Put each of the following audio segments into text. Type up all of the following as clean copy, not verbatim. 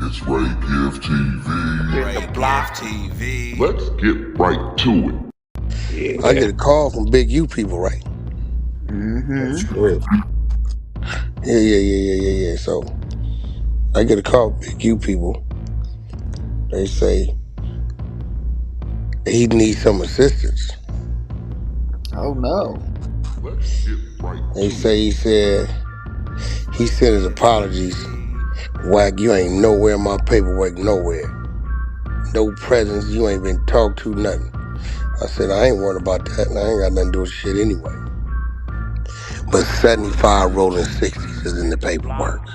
It's Ray Give TV. Ray Give TV. Let's get right to it. I get a call from Big U people, right? Mm-hmm. Yeah. So I get a call from Big U people. They say he needs some assistance. Oh no. Let's get right to They say he sent his apologies. Wack, you ain't nowhere in my paperwork, nowhere. No presence, you ain't been talked to, nothing. I said, I ain't worried about that, and I ain't got nothing to do with shit anyway. But 75 rolling 60s is in the paperwork.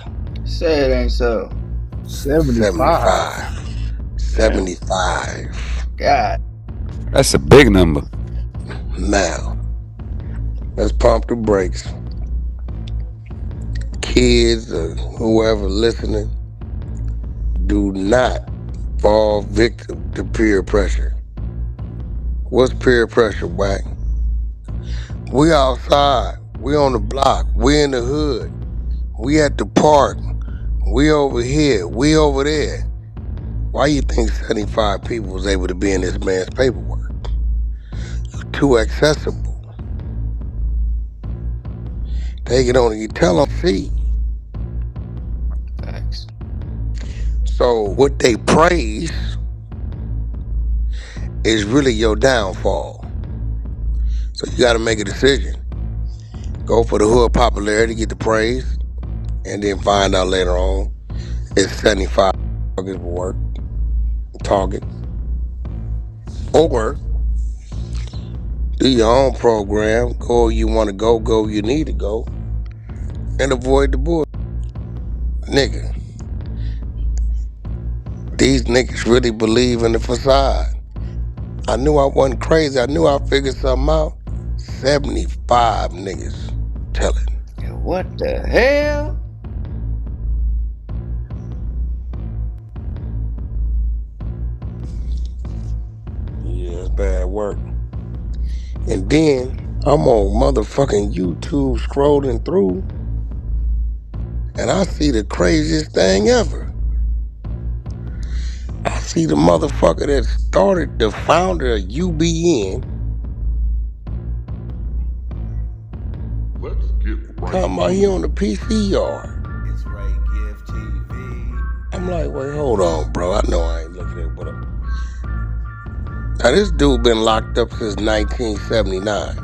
Say it ain't so. 75. 75. God. That's a big number. Now, let's pump the brakes. Kids or whoever listening, do not fall victim to peer pressure. What's peer pressure, Wack? We outside. We on the block. We in the hood. We at the park. We over here. We over there. Why you think 75 people was able to be in this man's paperwork? You're too accessible. They can only tell them see. Thanks. So what they praise is really your downfall. So you got to make a decision. Go for the hood popularity, get the praise, and then find out later on it's 75 will work, target. Or do your own program, go where you want to go where you need to go, and avoid the bull. Nigga, these niggas really believe in the facade. I knew I wasn't crazy. I knew I figured something out. 75 niggas telling. What the hell? Yeah, it's bad work. And then I'm on motherfucking YouTube scrolling through, and I see the craziest thing ever. I see the motherfucker that started, the founder of UBN, Let's get right talking about he on the PC yard. It's Ray Give TV. I'm like, wait, hold on, bro. I know I ain't looking at what I'm. Now this dude been locked up since 1979.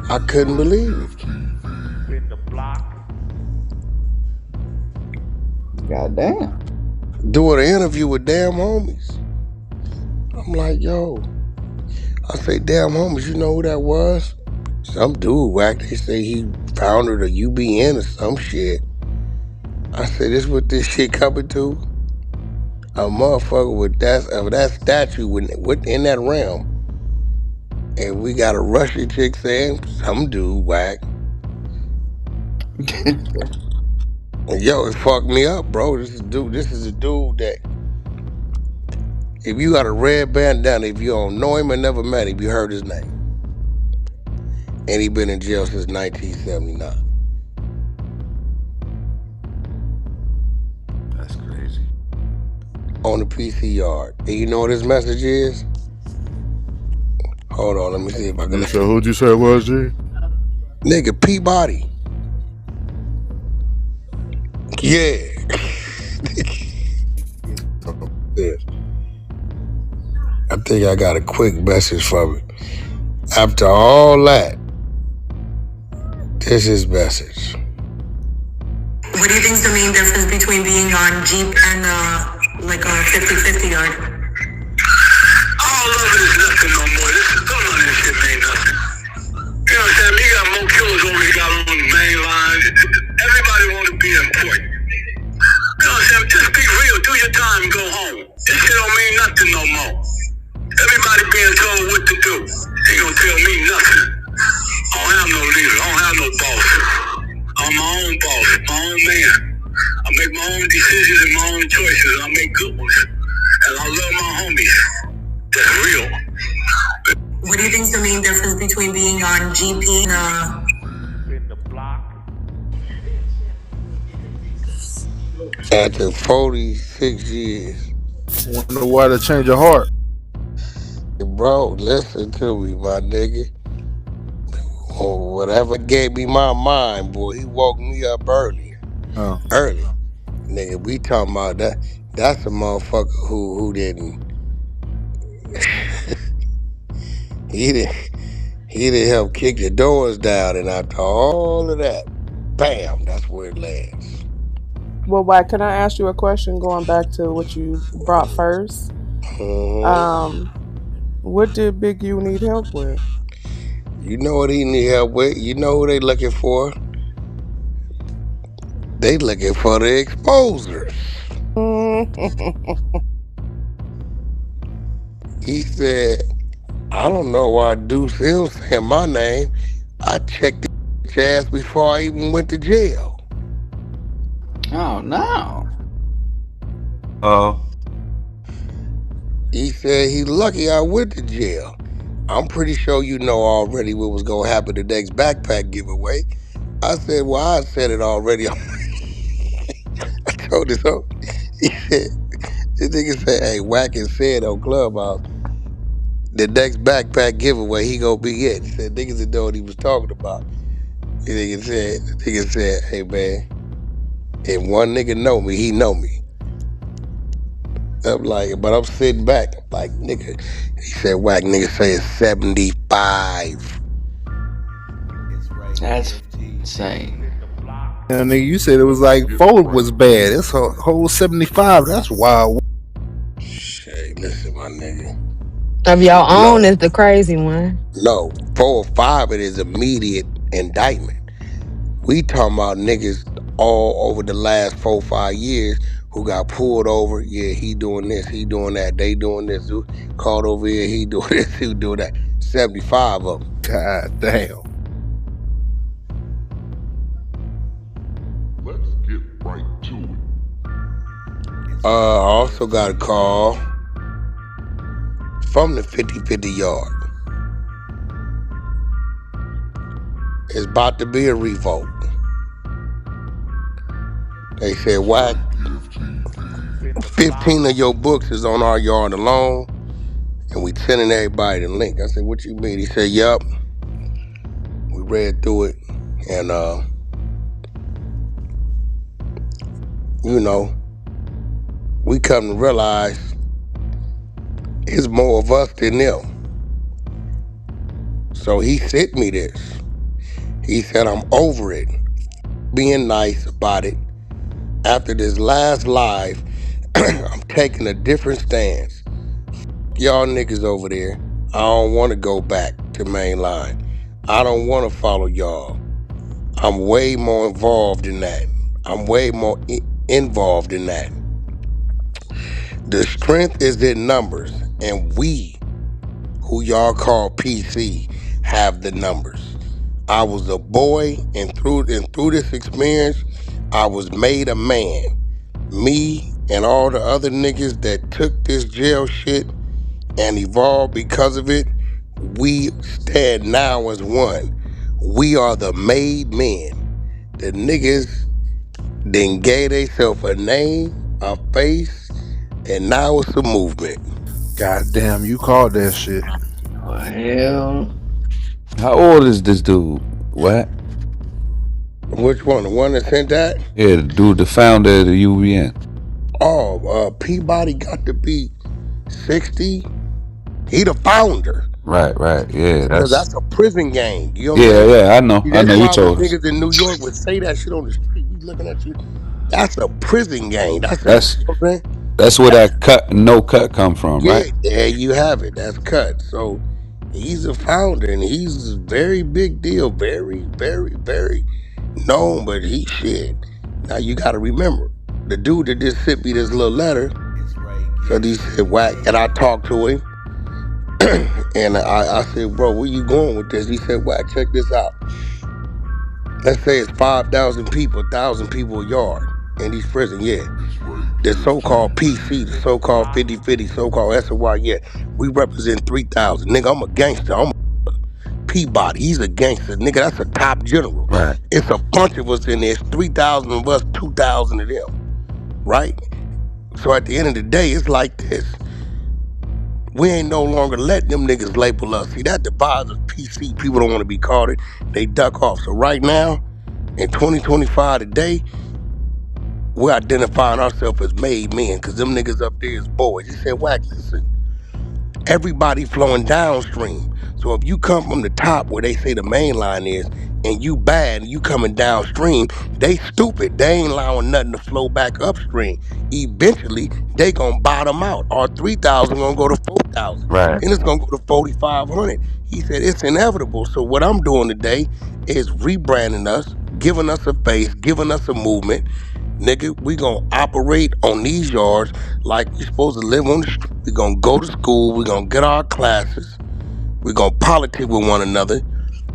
I couldn't believe it. Goddamn. Doing an interview with damn homies. I'm like, yo. I say, damn homies, you know who that was? Some dude, Wack. They say he founded a UBN or some shit. I said, this what this shit coming to? A motherfucker with that statue within that realm. And we got a Russian chick saying, some dude, Wack. Yo, it fucked me up, bro. This is a dude that, if you got a red bandana, if you don't know him or never met him, you heard his name. And he been in jail since 1979. That's crazy. On the PC yard. And you know what his message is? Hold on, let me see if I can. So who'd you say it was, G? Nigga, Peabody. Yeah. Yes. I think I got a quick message from it. After all that, this is message. What do you think is the main difference between being on Jeep and like a 50-50 yard? All of it is nothing no more. None of this shit ain't nothing. You know what I'm saying? You got more killers over here got on the main line. Everybody want to be important. You know what I'm saying? Just be real. Do your time and go home. This shit don't mean nothing no more. Everybody being told what to do. They gonna tell me nothing. I don't have no leader. I don't have no boss. I'm my own boss, my own man. I make my own decisions and my own choices. I make good ones. And I love my homies. That's real. What do you think is the main difference between being on GP and After 46 years. Wonder why the change of heart. Bro, listen to me, my nigga. Or whatever gave me my mind, boy, he woke me up earlier. Oh, Early. Nigga, we talking about that. That's a motherfucker who didn't he didn't he didn't help kick the doors down, and after all of that, bam, that's where it lands. Well, Wack, can I ask you a question going back to what you brought first? Mhm. What did Big U need help with? You know what he need help with? You know who they looking for? They looking for the exposers. He said, I don't know why Deuce Hill saying my name. I checked his ass before I even went to jail. Oh no. He said he lucky I went to jail. I'm pretty sure you know already what was gonna happen the next backpack giveaway. I said, well, I said it already. I told him so. He said, this nigga said, hey, Wack and said on Clubhouse, the next backpack giveaway, he gonna be it. He said, niggas didn't know what he was talking about. The nigga said, hey man, if one nigga know me, he know me. I'm like, but I'm sitting back, like, nigga. He said, Wack, nigga say it's 75. That's insane. and nigga, you said it was like 4 was bad. It's a whole 75. That's wild. Shit, listen, my nigga. Of your own No, is the crazy one. no, 4 or 5 it is immediate indictment. We talking about niggas all over the last 4 or 5 years who got pulled over. Yeah, he doing this, he doing that, they doing this. Who called over here, he doing this, he doing that. 75 of them. God damn. Let's get right to it. I also got a call from the 50-50 yard. It's about to be a revolt. They said, Wack, 15 of your books is on our yard alone, and we sending everybody the link. I said, what you mean? He said, yup. We read through it, and you know, we come to realize it's more of us than them. So he sent me this. He said, I'm over it. Being nice about it. After this last live, I'm taking a different stance. Y'all niggas over there, I don't want to go back to Mainline. I don't want to follow y'all. I'm way more involved in that. I'm way more involved in that. The strength is in numbers, and we, who y'all call PC, have the numbers. I was a boy, and through this experience, I was made a man. Me and all the other niggas that took this jail shit and evolved because of it, we stand now as one. We are the made men. The niggas then gave themselves a name, a face, and now it's a movement. God damn, you called that shit. Well, hell. How old is this dude? What? Which one? The one that sent that? Yeah, the dude, the founder of the UVN. Oh, Peabody got to be 60. He the founder. Right. Yeah, Because that's. that's a prison gang. You know what I'm saying? Yeah, I know. See, I that's know. You why when told us. niggas in New York would say that shit on the street, we looking at you. That's a prison gang. That's a, That's you know what I'm saying? that's where that no cut come from, Yeah, right? there you have it. That's cut. So he's a founder and he's a very big deal. Very, very, very known, but he shit. Now you gotta remember, the dude that just sent me this little letter, so he said, Wack, and I talked to him, and I said, bro, where you going with this? He said, Wack, check this out. Let's say it's 5,000 people, 1,000 people a yard in these prisons, yeah. The so-called PC, the so-called 50-50, so-called SY, yeah. We represent 3,000. Nigga, I'm a gangster. I'm a Peabody. He's a gangster. Nigga, that's a top general. Right. It's a bunch of us in there. It's 3,000 of us, 2,000 of them. right? So at the end of the day, it's like this. We ain't no longer letting them niggas label us. See, that divides us PC. People don't want to be called it. They duck off. So right now, in 2025 today, we're identifying ourselves as made men, because them niggas up there is boys. He said, Wack, listen, everybody flowing downstream. So if you come from the top where they say the main line is, and you bad, and you coming downstream, they stupid. They ain't allowing nothing to flow back upstream. Eventually, they gonna bottom out. Our 3,000 gonna go to 4,000. Right. Then it's gonna go to 4,500. He said it's inevitable. So what I'm doing today is rebranding us, giving us a face, giving us a movement. Nigga, we gonna operate on these yards like we supposed to live on the street. We gonna go to school. We gonna get our classes. We gonna politic with one another.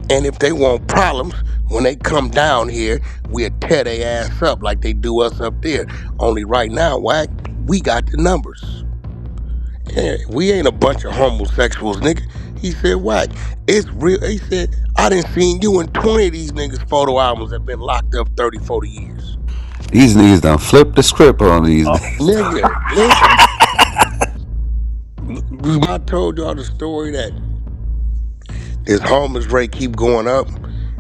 And if they want problems, when they come down here, we'll tear their ass up like they do us up there. Only right now, Wack, we got the numbers. Yeah, we ain't a bunch of homosexuals, nigga. He said, Wack, it's real. He said, I done seen you in 20 of these niggas' photo albums that been locked up 30, 40 years. These niggas done flipped the script on these niggas. Nigga, listen. I told y'all the story that this homeless rate keep going up.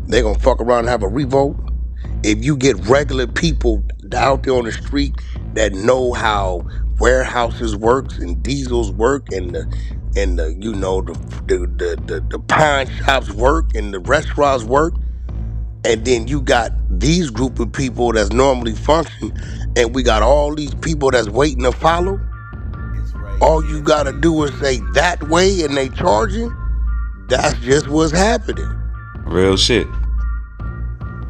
They gonna fuck around and have a revolt. If you get regular people out there on the street that know how warehouses works and diesels work and the you know the pawn shops work and the restaurants work, and then you got these group of people that's normally function, and we got all these people that's waiting to follow. All you gotta do is say that way, and they charging. That's just what's happening. Real shit.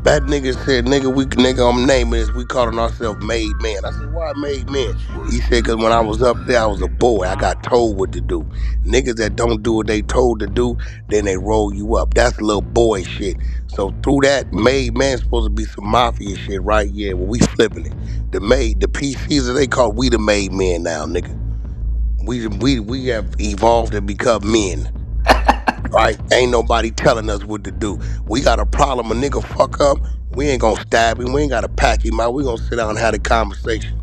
That nigga said, nigga, I'm naming this, we calling ourselves made men. I said, why made men? He said, because when I was up there, I was a boy. I got told what to do. Niggas that don't do what they told to do, then they roll you up. That's little boy shit. So through that, made man supposed to be some mafia shit, right? Yeah, well, we flipping it. The PCs, they call we the made men now, nigga. We have evolved and become men. Right? Ain't nobody telling us what to do. We got a problem, a nigga fuck up, we ain't gonna stab him, we ain't gotta pack him out, we gonna sit down and have a conversation.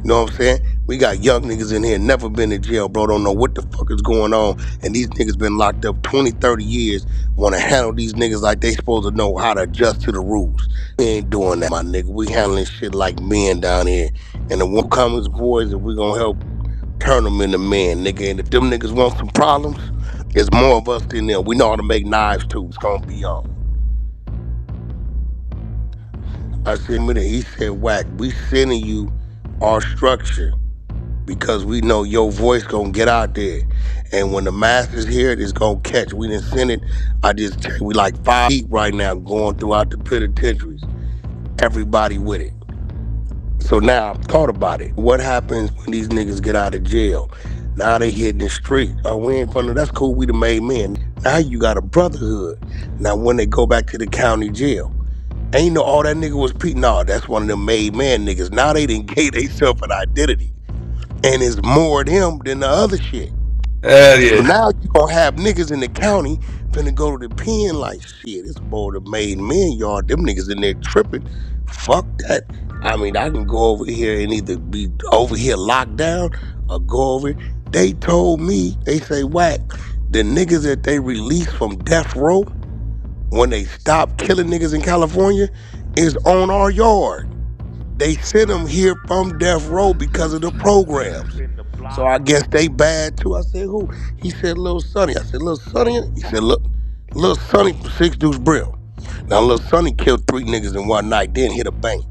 You know what I'm saying? We got young niggas in here, never been to jail, bro, don't know what the fuck is going on, and these niggas been locked up 20, 30 years, wanna handle these niggas like they supposed to know how to adjust to the rules. We ain't doing that, my nigga. We handling shit like men down here. And the one comes boys, and we gonna help turn them into men, nigga. And if them niggas want some problems, there's more of us than them. We know how to make knives too. It's gonna be on. I said, he said, Wack, we sending you our structure because we know your voice gonna get out there. And when the masses hear it, it's gonna catch. We didn't send it. We like 5 deep right now going throughout the penitentiaries. Everybody with it. So now I've thought about it. What happens when these niggas get out of jail? Now they hitting the street. Oh, we ain't funny. That's cool. We the made men. Now you got a brotherhood. Now when they go back to the county jail, ain't no all that nigga was Pete. No, that's one of them made man niggas. Now they done gave themselves an identity, and it's more of them than the other shit. Hell yeah. So now you gonna have niggas in the county finna go to the pen like shit. It's more the made men yard. Them niggas in there tripping. Fuck that. I mean, I can go over here and either be over here locked down or go over. They told me, they say, Wack, the niggas that they released from death row when they stopped killing niggas in California is on our yard. They sent them here from death row because of the programs. So I guess they bad too. I said, who? He said, Lil Sonny. I said, Lil Sonny? He said, look, Lil Sonny from 6 Deuce Brill. Now, Lil Sonny killed 3 niggas in one night, then hit a bank.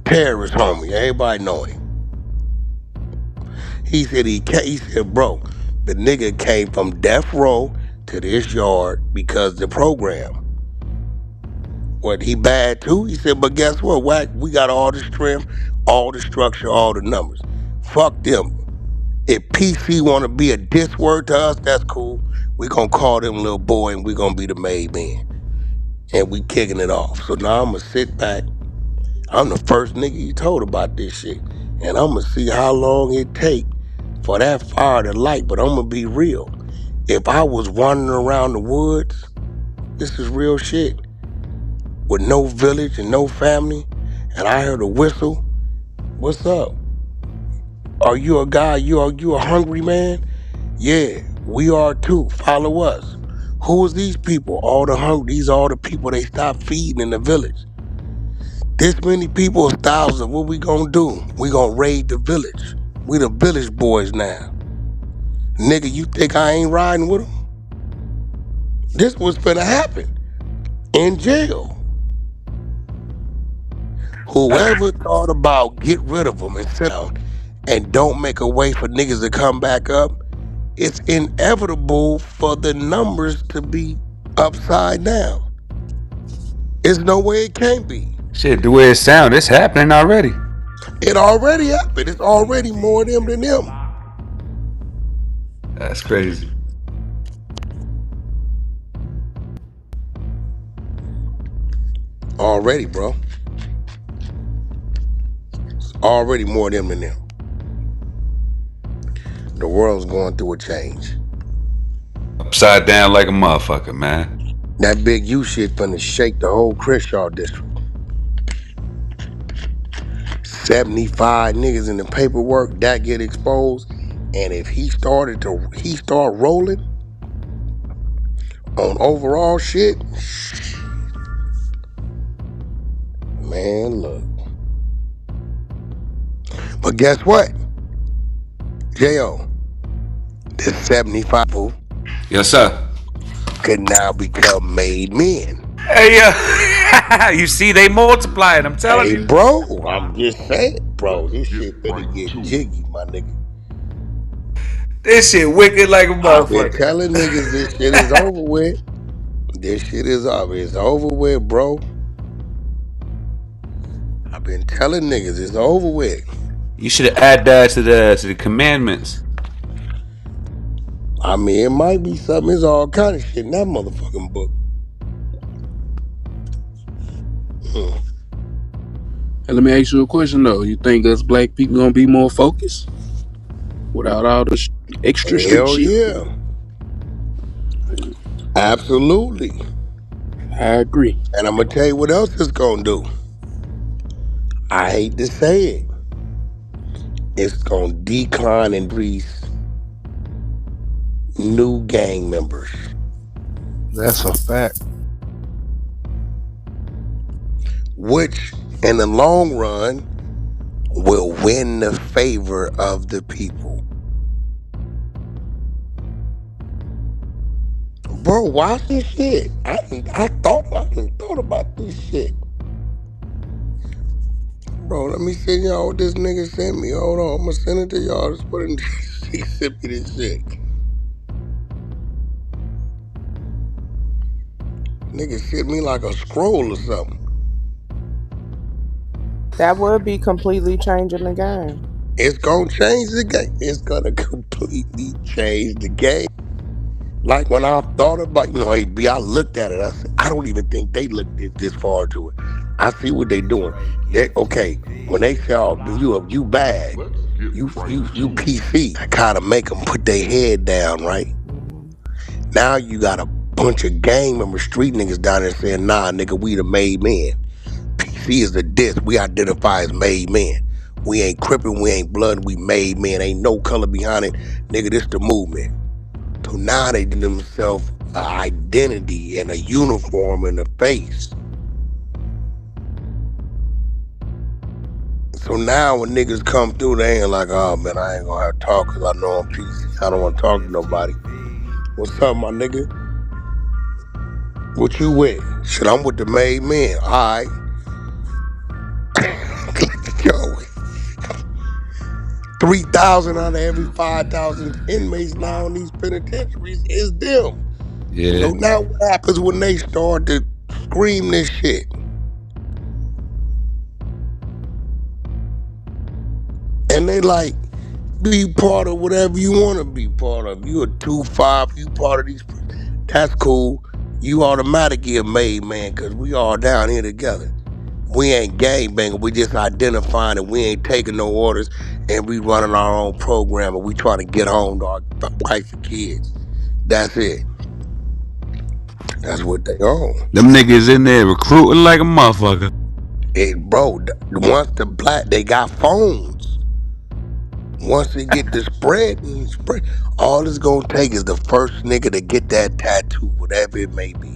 Terrorist homie, everybody know him. He said, bro, the nigga came from death row to this yard because the program. What, he bad too? He said, but guess what, Wack? We got all the strength, all the structure, all the numbers. Fuck them. If PC want to be a diss word to us, that's cool. We gonna call them little boy and we gonna be the made man. And we kicking it off. So now I'm gonna sit back. I'm the first nigga you told about this shit. And I'm gonna see how long it take for that fire to light. But I'm gonna be real. If I was wandering around the woods, this is real shit, with no village and no family, and I heard a whistle. What's up? Are you a guy? You a hungry man? Yeah, we are too. Follow us. Who is these people? All the hungry. These are all the people they stopped feeding in the village. This many people is thousands. What we gonna do? We gonna raid the village. We the village boys now. Nigga, you think I ain't riding with them? This was finna happen in jail. Whoever thought about get rid of them and sit down and don't make a way for niggas to come back up, it's inevitable for the numbers to be upside down. There's no way it can't be. Shit, the way it sound, it's happening already. It already happened. It's already more them than them. That's crazy. Already, bro. It's already more them than them. The world's going through a change. Upside down like a motherfucker, man. That big U shit finna shake the whole Crenshaw district. 75 niggas in the paperwork that get exposed, and if he start rolling on overall shit, man, look. But guess what? J.O., this 75 people, Yes, sir. could now become made men. Hey, you see, they multiplying. I'm telling Hey, you. bro, I'm just saying, bro, this shit finna get jiggy, my nigga. This shit wicked like a I've been motherfucker. telling niggas this shit is over with. This shit is over. It's over with, bro. I've been telling niggas it's over with. You should add that to the commandments. I mean, it might be something. There's all kind of shit in that motherfucking book. Hey, let me ask you a question though. You think us black people gonna be more focused without all the extra street Hell shit? yeah. Absolutely. I agree. And I'm gonna tell you what else it's gonna do. I hate to say it. It's gonna decline and increase new gang members. That's a fact. Which, in the long run, will win the favor of the people. Bro, watch this shit. I thought about this shit. Bro, let me send y'all what this nigga sent me. Hold on, I'm gonna send it to y'all. Just put it in. He sent me this shit. Nigga sent me like a scroll or something. That would be completely changing the game. It's gonna change the game. It's gonna completely change the game. Like when I thought about, AB, I looked at it. I said, I don't even think they looked this far to it. I see what they doing. Okay, when they say, "Oh, you bad, you PC," I kind of make them put their head down, right? Now you got a bunch of gang members, street niggas down there saying, "Nah, nigga, we the made men. PC is the diss. We identify as made men. We ain't crippin', we ain't blood, we made men. Ain't no color behind it, nigga. This the movement." So now they give themselves an identity and a uniform in the face. So now when niggas come through, they ain't like, "Oh man, I ain't gonna have to talk because I know I'm PC. I don't want to talk to nobody." What's up, my nigga? What you with? Shit, I'm with the made men. All right. Yo, 3,000 out of every 5,000 inmates now in these penitentiaries is them. Yeah. So now what happens when they start to scream this shit? And they like, be part of whatever you want to be part of. You a 2-5, you part of these, that's cool. You automatically a made man because we all down here together. We ain't gangbanging, we just identifying and we ain't taking no orders and we running our own program and we trying to get home to our wife and kids. That's it. That's what they own. Them niggas in there recruiting like a motherfucker. Bro, once they got phones. Once they get the spread, all it's gonna take is the first nigga to get that tattoo, whatever it may be.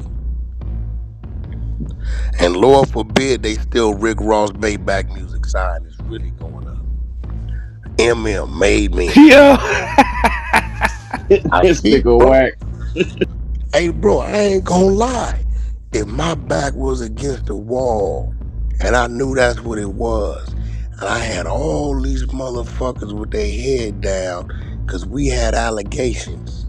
And Lord forbid they still Rick Ross Maybach music sign is really going up. Made men. Yo. This nigga Bro. Wack. Hey, bro, I ain't gonna lie. If my back was against the wall and I knew that's what it was, and I had all these motherfuckers with their head down because we had allegations,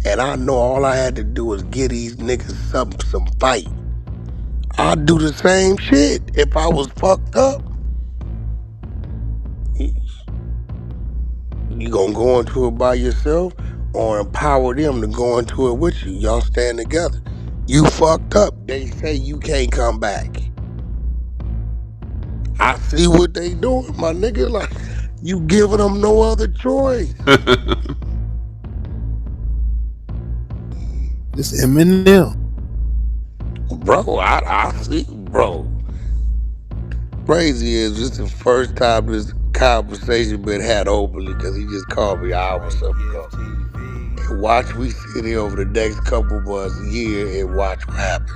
and I know all I had to do was give these niggas some fight, I'd do the same shit if I was fucked up. You gonna go into it by yourself or empower them to go into it with you? Y'all stand together. You fucked up. They say you can't come back. I see what they doing, my nigga. Like, you giving them no other choice. This Eminem. Bro, I see, bro. Crazy is this the first time this conversation been had openly because he just called me an hour or something ago. And watch we sit here over the next couple months, year, and watch what happens.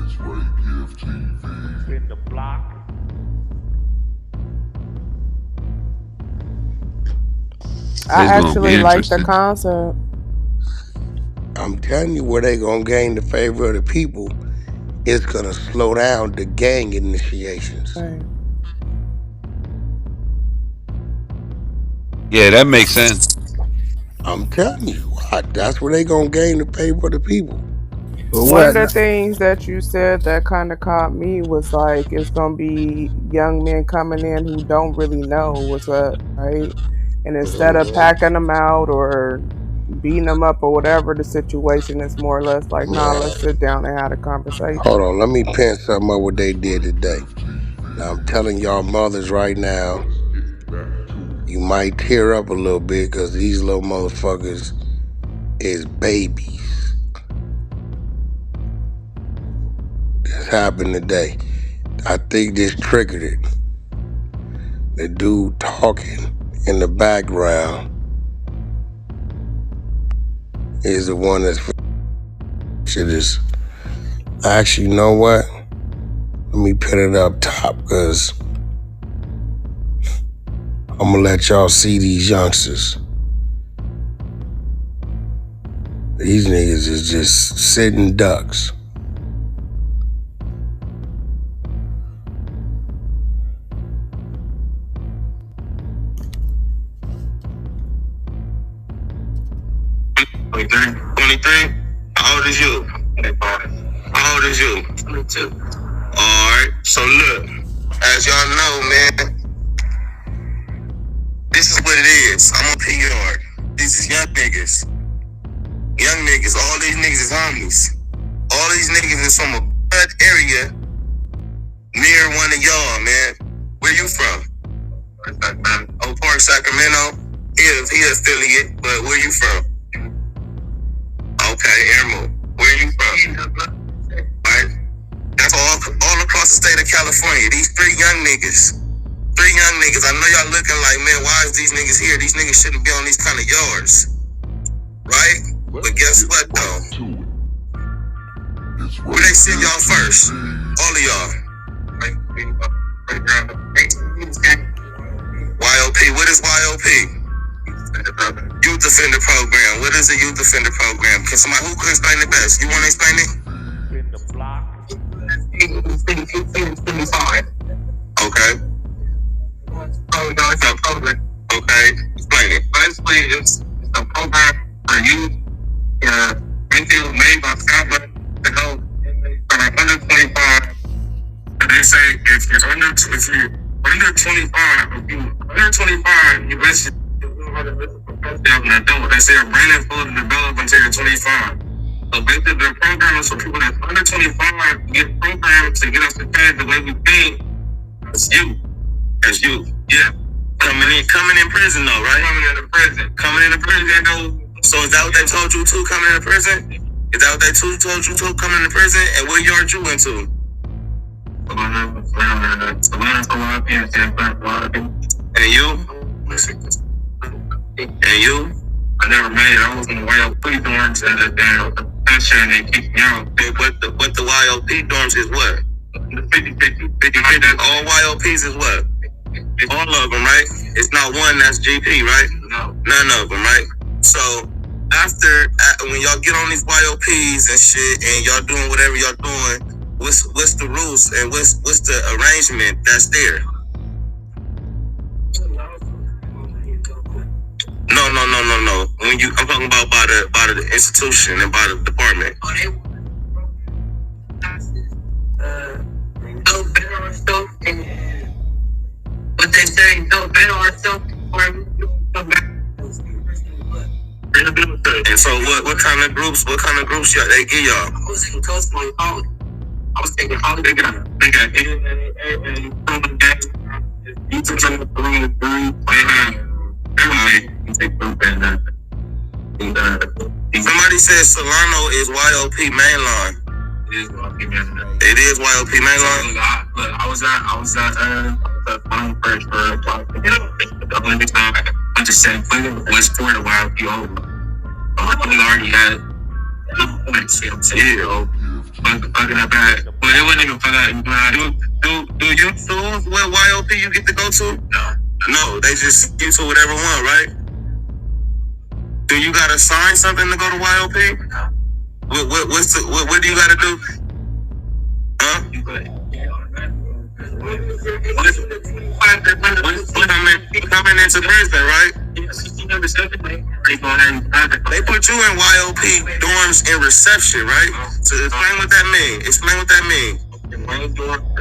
It's Ray Gift TV. In the block. I It's gonna be actually like the interesting. concept. I'm telling you, where they gonna gain the favor of the people, it's gonna slow down the gang initiations. Right. Yeah, that makes sense. I'm telling you, that's where they gonna gain the favor of the people. But One of what? the things that you said that kind of caught me was like it's gonna be young men coming in who don't really know what's up, right? And instead of packing them out or beating them up or whatever the situation is, more or less like, nah, let's sit down and have a conversation. Hold on, let me pin something up what they did today. Now I'm telling y'all mothers right now, you might tear up a little bit because these little motherfuckers is babies. This happened today. I think this triggered it. The dude talking in the background is the one that's shit is. Actually, you know what? Let me put it up top because I'm gonna let y'all see these youngsters. These niggas is just sitting ducks. How old is you? 25. How old is you? 22. Alright, so look, as y'all know, man, this is what it is. I'm on PR. This is young niggas. Young niggas, all these niggas is homies. All these niggas is from a bad area near one of y'all, man. Where you from? Oak Park, Sacramento. He an affiliate, but where you from? Okay, Airmo. Where you from? Right? That's all across the state of California. These three young niggas. I know y'all looking like, man, why is these niggas here? These niggas shouldn't be on these kind of yards. Right? But guess what, though? Where they send y'all first? All of y'all. YOP. What is YOP? Youth Offender Program. What is a Youth Offender Program? Can somebody who could explain it best? You want to explain it? In the block. Okay. Okay. Explain it. Basically, it's a program for youth. Anything made by Scotland to go from under 25. They say if you're under 25, you basically an adult. They say a brain is fully developed until you're 25. So basically, the program is for people that's under 25 to get programmed to get us to pay the way we think as you. Yeah. Coming in prison though, right? Coming into prison, they know So is that what they told you to coming into prison? Is that what they told you to coming into prison? And what yard you went to? And you? And you? I never made it. I was in the YOP dorms and the damn pension and they kicked me out. But the YOP dorms is what? The 50-50. All YOPs is what? All of them, right? It's not one that's GP, right? No. None of them, right? So after when y'all get on these YOPs and shit and y'all doing whatever y'all doing, what's the rules and what's the arrangement that's there? No. When I'm talking about by the institution and by the department. What they say, no better or something. And so what kind of groups they give y'all? I was in Coastal College. I was taking holiday. They got somebody said Solano is YOP Mainline. It is YOP Mainline. Look, I was at the phone first for a block. The only time I just said was for the YOP over. I already had fucking up bad. But it wasn't even for that. Do you choose what YOP you get to go to? No, they just send you to whatever one, right? Do you gotta sign something to go to YOP? What do you gotta do? Huh? Coming into prison, right? They put you in YOP dorms in reception, right? So explain what that means. The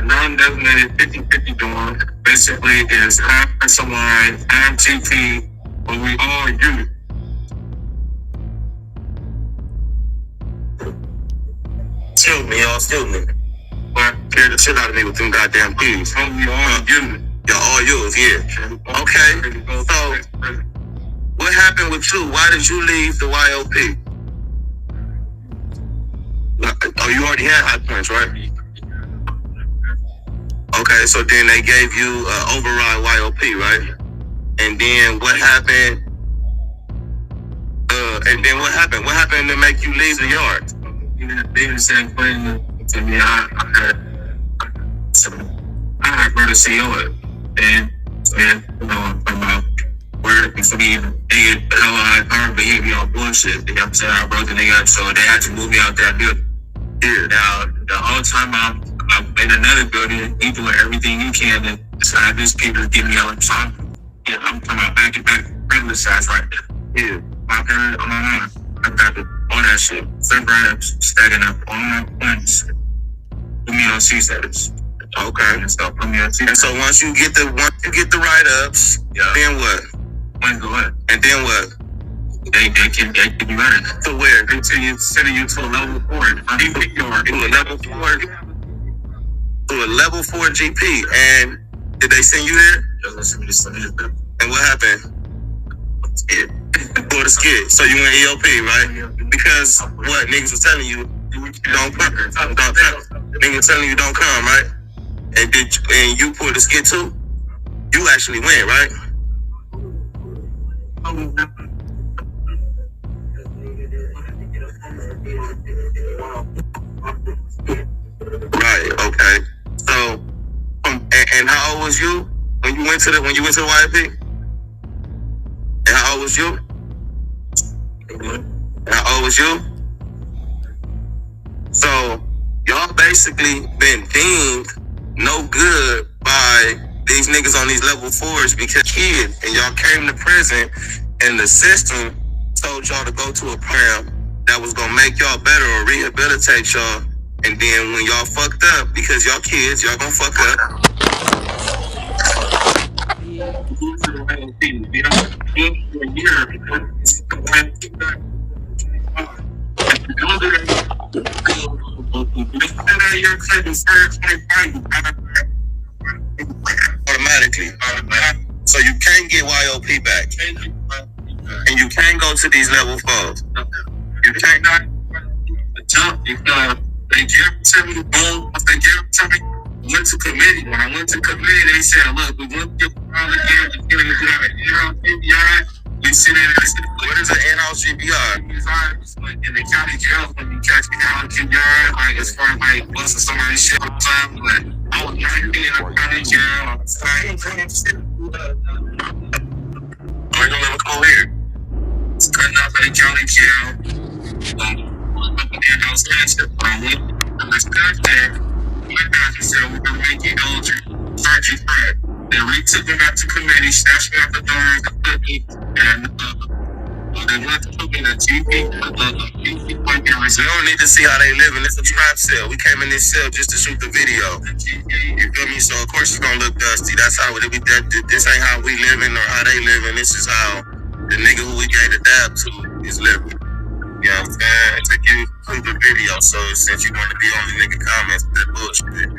non-designated 50-50 dorm basically is Conference Line, GP, but we all youth. Excuse me, y'all. But scare the shit out of me with them goddamn keys. Y'all all yours, yeah. Okay. So, what happened with you? Why did you leave the YOP? Oh, you already had high points, right? Okay, so then they gave you override YOP, right? And then what happened? What happened to make you leave the yard? They didn't say anything to me. I heard brother CEO it. And man, you know, I'm talking about where for me, they get the hell out of car, but he be on bullshit. You know what I'm saying? I broke the nigga up, so they had to move me out that building. Yeah. Now, the whole time I'm in another building, you doing everything you can to decide this people to get me out of time. Yeah, I'm talking about back-to-back privilege size right there. Yeah. My parents, on my mind, I got all that shit. Surprise, stacking up all my points. Put me on C status. Okay. And so put me on C. And so once you get the write-ups, yeah. Then what? And then what? They can get you better. To where? They sending you to a level 4. To a level 4 GP. And did they send you there? And what happened? Skid. For the skid. So you went EOP, right? Because what niggas was telling you don't come. Niggas telling you don't come, right? And you pulled the skid too? You actually went, right? Right, okay. So and how old was you when you went to the YP? And how old was you? So y'all basically been deemed no good by these niggas on these level 4s because kids, and y'all came to prison and the system told y'all to go to a program that was gonna make y'all better or rehabilitate y'all, and then when y'all fucked up, because y'all kids, y'all gonna fuck up. Automatically. So you can't get YOP back. And you can't go to these level 4s. You can't not jump because they give it to me, boom, once they give it to me, went to committee. When I went to committee, they said, look, we want to get around again, we sit in and said, what is an in-house GPR? It's like in the county jail when you catch me out in GPR, like as far as like busting somebody's shit all the time, but I was 19 in the county jail, I was like, I'm gonna let me go here. It's cutting up in the county jail. In-house cancer. I was back there. My doctor said, we're gonna make you go to start you free. Then we took me back to committee, snatched me out the door, and they went to put me in a GP. You don't need to see how they live in. It's a trap cell. We came in this cell just to shoot the video. You feel me? So of course it's gonna look dusty. That's how it be. This ain't how we living or how they living. This is how the nigga who we gave the dab to is living. You know what I'm saying? To get through the video, so since you want to be on the nigga comments, that bullshit.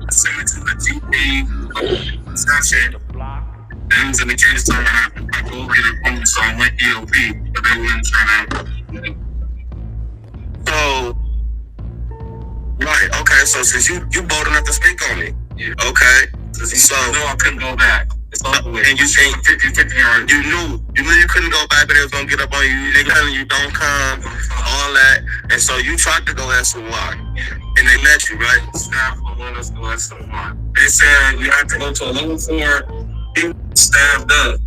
Send it to the GP. Snapchat. They was in the case time I go get a phone, so I went EOP, but they wouldn't turn out. So, right, okay, so since you bold enough to speak on it, okay, so no, I couldn't go back. And you saying 50 yards. You knew you couldn't go back, but they was gonna get up on you. They telling you don't come, all that, and so you tried to go SOY, and they let you, right? Staff will let us go SOY. They said you have to go to a level 4, staffed up.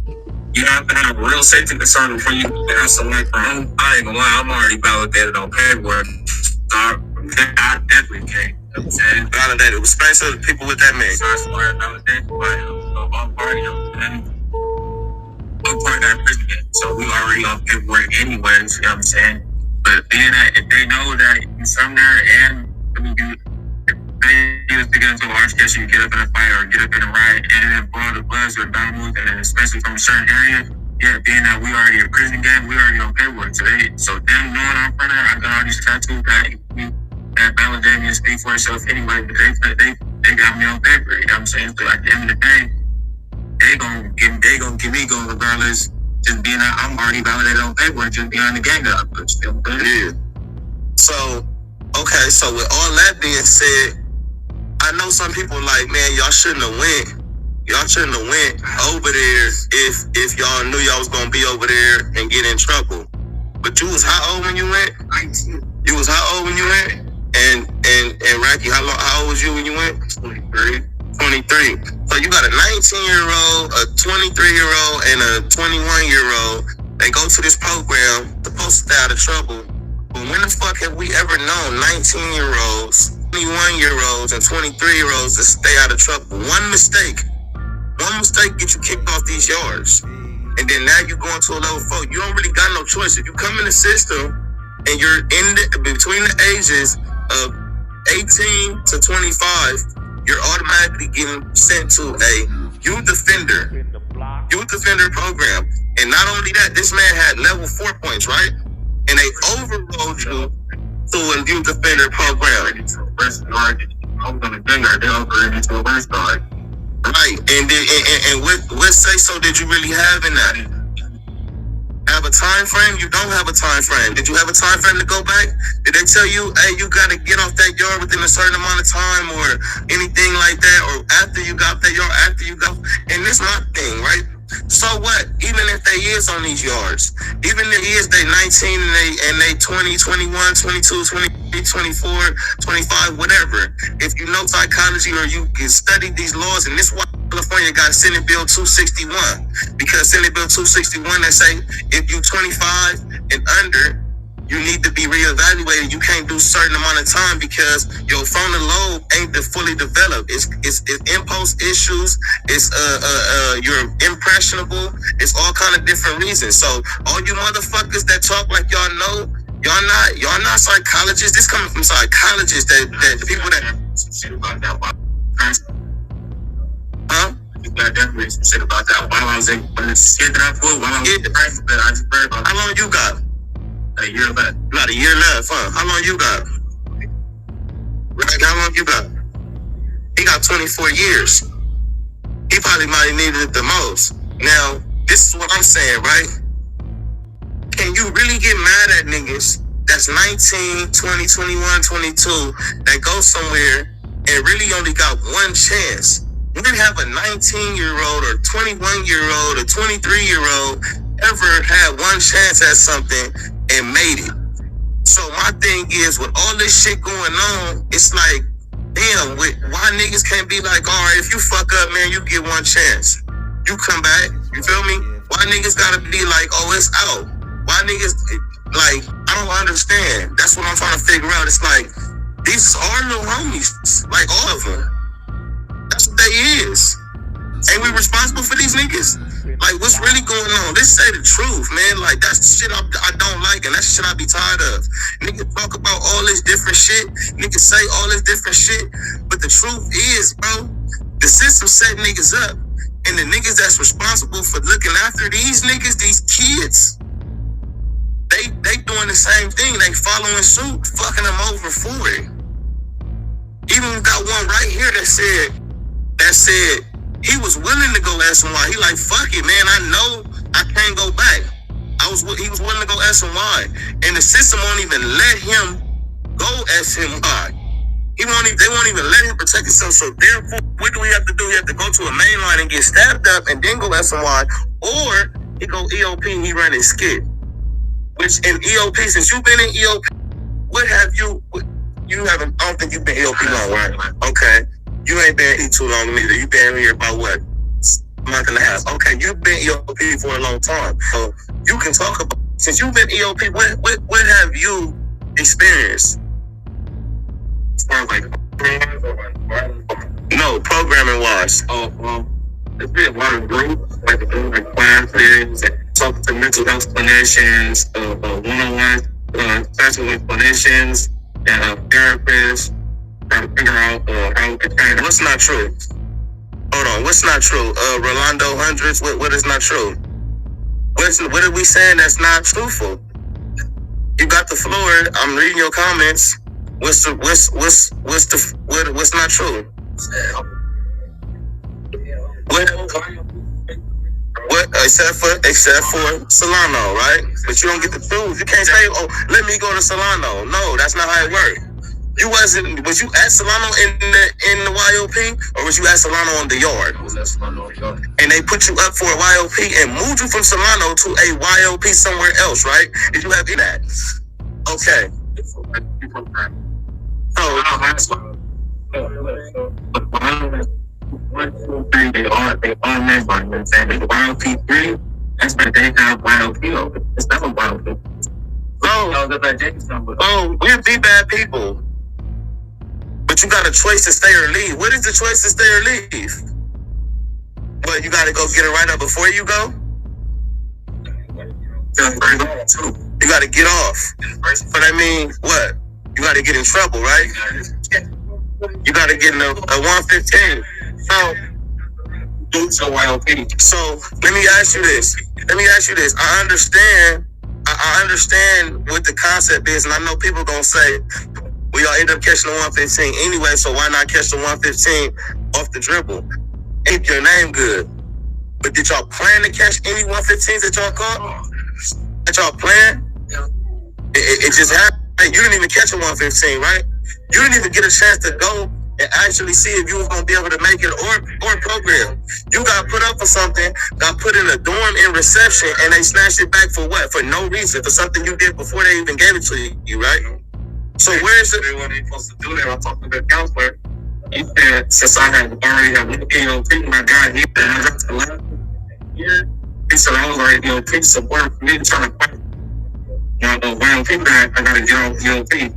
You have to have a real safety concern before you can select from home. I ain't gonna lie, I'm already validated on paperwork, so I definitely can't. Validated. Explain to the people what that means. So as far as validation, I'm part of that prison, so we already on paperwork anyways, you know what I'm saying? But being that if they know that you from there and if they was to get into a large case, you get up in a fight or get up in a riot and then blow the buzz or down and especially from a certain area, yeah, being that we already a prison game, we already on paperwork today. So them knowing I'm from there, I got all these tattoos that validate me and speak for itself anyway, but they got me on paper, you know what I'm saying? So at the end of the day, they gonna give me going regardless, just being that I'm already validated on paperwork, just behind the gang up. Yeah. So, okay, so with all that being said, I know some people like, man, y'all shouldn't have went. Y'all shouldn't have went over there if y'all knew y'all was gonna be over there and get in trouble. But you was how old when you went? 19. You was how old when you went? And Racky, how old was you when you went? 23. 23. So you got a 19-year-old, a 23-year-old, and a 21-year-old. They go to this program, supposed to stay out of trouble. But when the fuck have we ever known 19-year-olds, 21-year-olds, and 23-year-olds to stay out of trouble? One mistake get you kicked off these yards. And then now you going to a level 4. You don't really got no choice. If you come in the system and you're between the ages of 18 to 25, you're automatically getting sent to a youth offender program. And not only that, this man had level 4 points, right? And they overrode you to a youth offender program. I was on a gun guard, they overrode me to a West guard. Right, and what say so did you really have in that? Have a time frame? You don't have a time frame. Did you have a time frame to go back? Did they tell you, hey, you got to get off that yard within a certain amount of time or anything like that? Or after you got that yard, and this my thing, right? So what? Even if they is on these yards, even if they 19 and they 20, 21, 22, 23, 24, 25, whatever. If you know psychology or you can study these laws, and this is why California got Senate Bill 261, because Senate Bill 261 they say if you 25 and under, you need to be reevaluated. You can't do a certain amount of time because your frontal lobe ain't fully developed. It's impulse issues. It's you're impressionable. It's all kind of different reasons. So all you motherfuckers that talk like y'all know, y'all not psychologists. This coming from psychologists that people that some shit about that. Huh? You got definitely some shit about that. While I was in the shit that I pulled, while I was in the practice, I just worried about. How long you got? A year left. Not a year left, huh? How long you got? Right, how long you got? He got 24 years. He probably might have needed it the most. Now, this is what I'm saying, right? can you really get mad at niggas that's 19, 20, 21, 22 that go somewhere and really only got one chance? You didn't have a 19-year-old or 21-year-old or 23-year-old ever had one chance at something and made it. So my thing is, with all this shit going on, it's like, damn, why niggas can't be like, all right, if you fuck up, man, you get one chance. You come back, you feel me? Why niggas gotta be like, oh, it's out? Why niggas, like, I don't understand. That's what I'm trying to figure out. It's like, these are little homies, like all of them. That's what they is. Ain't we responsible for these niggas? Like, what's really going on? Let's say the truth, man. Like, that's the shit I don't like, and that's the shit I be tired of. Niggas talk about all this different shit. Niggas say all this different shit. But the truth is, bro, the system set niggas up, and the niggas that's responsible for looking after these niggas, these kids, they doing the same thing. They following suit, fucking them over for it. Even we got one right here that said he was willing to go SNY. He like, fuck it, man. I know I can't go back. He was willing to go SNY, and the system won't even let him go SNY. They won't even let him protect himself. So therefore, what do we have to do? We have to go to a mainline and get stabbed up and then go SNY, or he go EOP and he run his skit. Which in EOP, since you've been in EOP, what have you haven't? I don't think you've been EOP long, right? Okay. You ain't been here too long neither. You been here about what? A month and a half. Okay, you've been EOP for a long time. So you can talk about, since you've been EOP, what have you experienced? No, programming wise. There's been a lot of groups, like classes, talking to mental health clinicians, one-on-one sessions with clinicians and therapists. Trying to figure out how we can change. What's not true? Hold on, what's not true? Rolando Hundreds, what is not true? What are we saying that's not truthful? You got the floor. I'm reading your comments. What's not true? What except for Solano, right? But you don't get the truth. You can't say, oh, let me go to Solano. No, that's not how it works. Was you at Solano in the YOP, or was you at Solano on the yard? And they put you up for a YOP and moved you from Solano to a YOP somewhere else, right? Did you have that? Okay. They are members, and the YOP 3, that's where they have YOP over. It's never YOP. We're be bad people. But you got a choice to stay or leave. What is the choice to stay or leave? But you got to go get it right up before you go? You got to get off. But I mean, what? You got to get in trouble, right? You got to get in a 115. So let me ask you this. I understand what the concept is, and I know people gonna say, we all end up catching the 115 anyway, so why not catch the 115 off the dribble? Keep your name good. But did y'all plan to catch any 115s that y'all caught? That y'all plan? It just happened. You didn't even catch a 115, right? You didn't even get a chance to go and actually see if you was gonna be able to make it or program. You got put up for something, got put in a dorm in reception, and they snatched it back for what? For no reason, for something you did before they even gave it to you, right? So where is it? When they supposed to do that, I talked to the counselor. He said, since I had already had one EOP, my guy here, and I got to 11 years, he said I was already EOP, so work for me trying to fight. EOP back, I gotta get off EOP.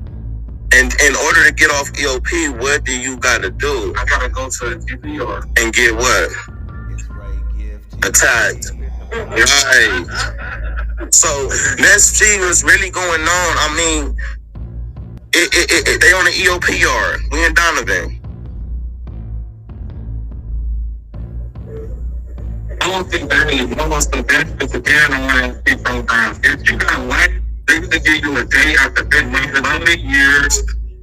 And in order to get off EOP, what do you gotta do? I gotta go to the GP and get what? Attacked. Right. So let's see what's really going on. I mean, they on the EOP yard. We in Donovan. I don't think that really wants the benefits of getting on the program. If you got Wack, they're gonna give you a day after been waiting how many years.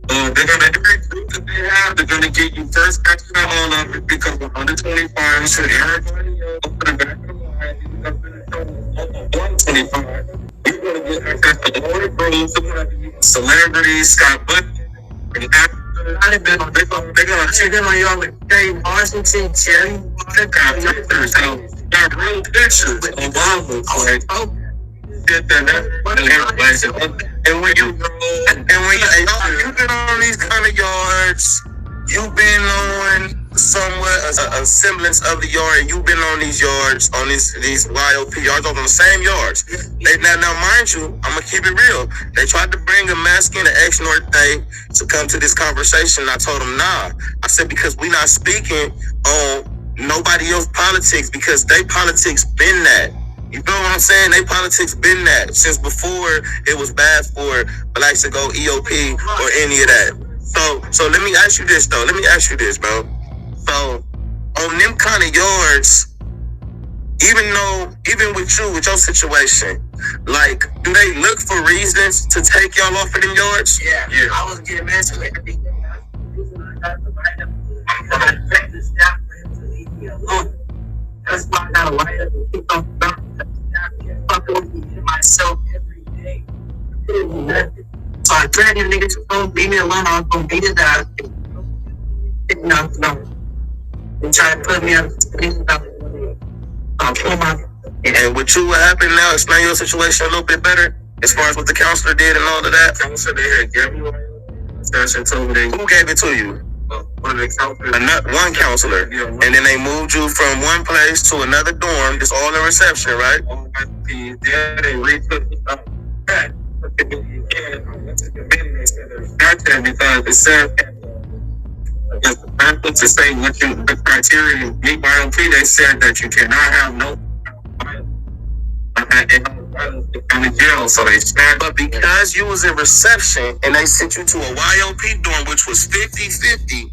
They're gonna every group that they have, they're gonna get you first action on all of it because 125 so everybody else put it back in the line. 125. You're gonna celebrities, Scott Butt, and they're gonna check in on y'all with Dave Washington, Jerry Walker, so got real pictures of Obama, like, oh, and when you've been on these kind of yards, you've been on somewhat a semblance of the yard, and you've been on these yards, on these YOP yards, on the same yards. Now, mind you, I'm gonna keep it real. They tried to bring a Mexican, an ex-North thing, to come to this conversation. I told them, nah. I said, because we not speaking on nobody else's politics, because they politics been that. You know what I'm saying? They politics been that since before it was bad for blacks to go EOP or any of that. So let me ask you this, though. Let me ask you this, bro. So on them kind of yards, even with you, with your situation, like, do they look for reasons to take y'all off of them yards? Yeah. I was getting mentioned. That's why I gotta light up and keep on fucking with myself every day. So I dragged a nigga to phone, leave me alone, I was gonna beat his ass. No. And try to put me up. And with you, what happened now? Explain your situation a little bit better, as far as what the counselor did and all of that. Counselor, they had given me who gave it to you? One counselor. And then they moved you from one place to another dorm. It's all in reception, right? Yeah, they retook me up. Because it said to say what you the criteria meet YOP, they said that you cannot have no in the jail, so they stand. But because you was in reception and they sent you to a YOP dorm, which was 50-50,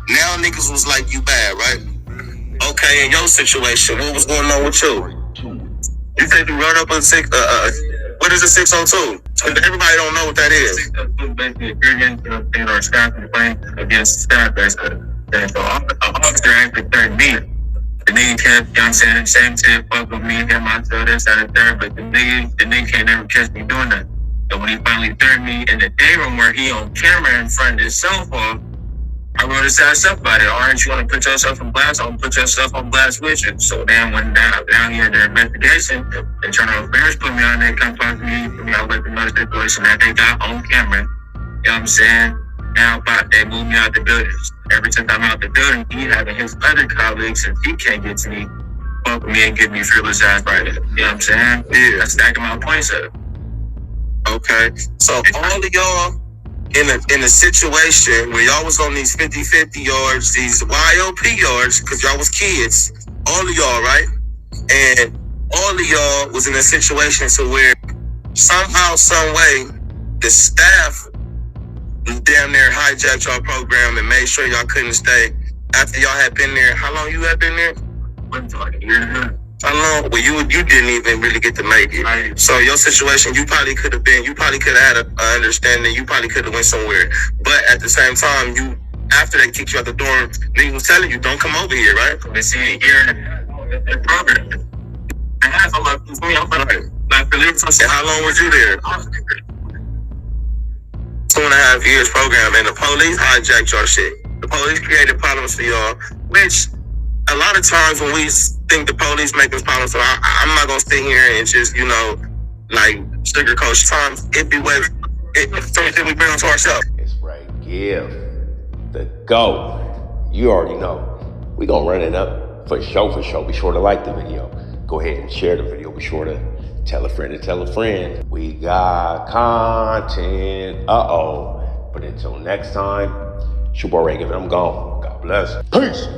now niggas was like, you bad, right? Okay, in your situation, what was going on with you? You said you run up on what is a 602? Everybody don't know what that is. 602 basically agreement or staff complaint against staff, basically. And so officer actually threatened me. The nigga kept, you know what I'm saying, same shit, fuck with me, him, I told this, that, and third, but the nigga can't never catch me doing that. So when he finally threatened me in the day room where he on camera in front of his cell phone, I wrote his ass up about it. Aren't you gonna put yourself on blast? I'm gonna put yourself on blast with you. So then when down here their investigation, they trying to embarrass put me on there, come talk to me, put me out with another situation that they got on camera. You know what I'm saying? Now they moved me out the building. Every time I'm out the building, he having his other colleagues, and he can't get to me, fuck with me and give me fearless ass right. You know what I'm saying? Yeah, I'm stacking my points up. Okay. So all of y'all in a situation where y'all was on these 50-50 yards, these YOP yards, because y'all was kids, all of y'all, right? And all of y'all was in a situation to where somehow, some way, the staff damn near hijacked y'all program and made sure y'all couldn't stay after y'all had been there. How long you had been there? Like a year and a half. How long? Well, you didn't even really get to make it. Right. So your situation, you probably could have had an understanding. You probably could have went somewhere. But at the same time, after they kicked you out the dorm, niggas was telling you, don't come over here, right? They see a year and a half program. And half of me, I'm like, and how long was you there? 2.5 years program, and the police hijacked your shit. The police created problems for y'all, which a lot of times when we think the police making problems, so I'm not gonna sit here and just, like sugarcoat times. It be it's something we bring onto ourselves. It's right, give the go. You already know. We gonna run it up for sure. Be sure to like the video. Go ahead and share the video. Be sure to tell a friend to tell a friend. We got content. But until next time, it's your boy Reagan. I'm gone. God bless. Peace.